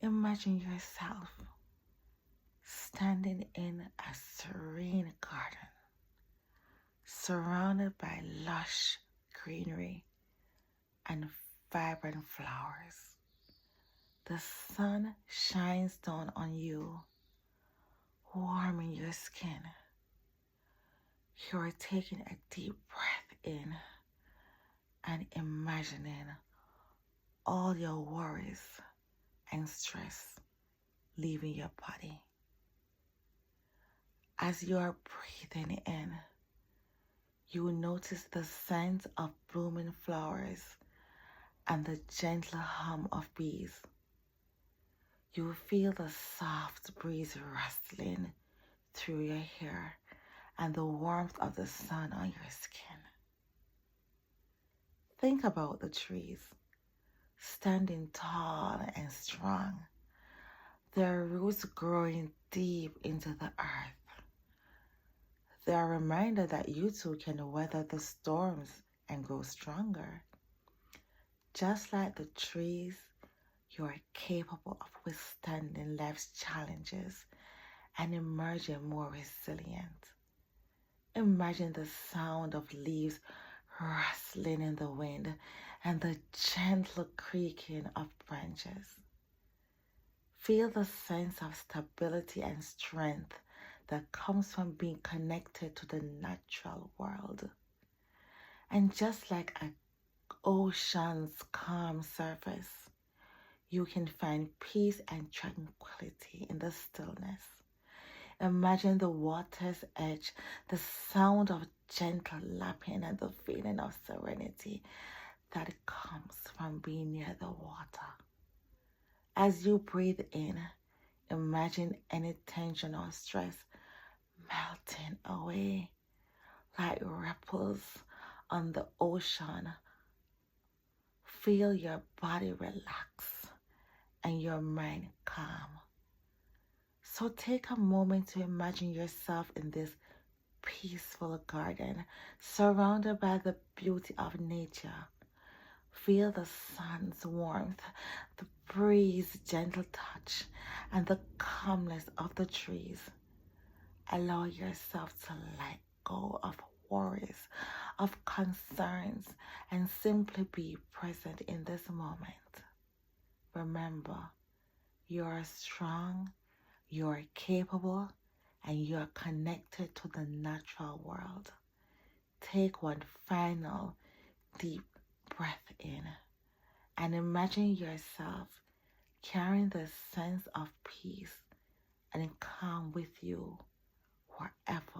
Imagine yourself standing in a serene garden, surrounded by lush greenery and vibrant flowers. The sun shines down on you, warming your skin. You are taking a deep breath in and imagining all your worries and stress leaving your body. As you are breathing in, you will notice the scent of blooming flowers and the gentle hum of bees. You will feel the soft breeze rustling through your hair and the warmth of the sun on your skin. Think about the trees, standing tall and strong, their roots growing deep into the earth. They are a reminder that you too can weather the storms and grow stronger. Just like the trees, you are capable of withstanding life's challenges and emerging more resilient. Imagine the sound of leaves rustling in the wind and the gentle creaking of branches. Feel the sense of stability and strength that comes from being connected to the natural world. And just like an ocean's calm surface, you can find peace and tranquility in the stillness. Imagine the water's edge, the sound of gentle lapping and the feeling of serenity that comes from being near the water. As you breathe in, imagine any tension or stress melting away like ripples on the ocean. Feel your body relax and your mind calm. So take a moment to imagine yourself in this peaceful garden, surrounded by the beauty of nature. Feel the sun's warmth, the breeze's gentle touch, and the calmness of the trees. Allow yourself to let go of worries, of concerns, and simply be present in this moment. Remember, you are strong, you are capable, and you are connected to the natural world. Take one final deep breath in and imagine yourself carrying the sense of peace and calm with you wherever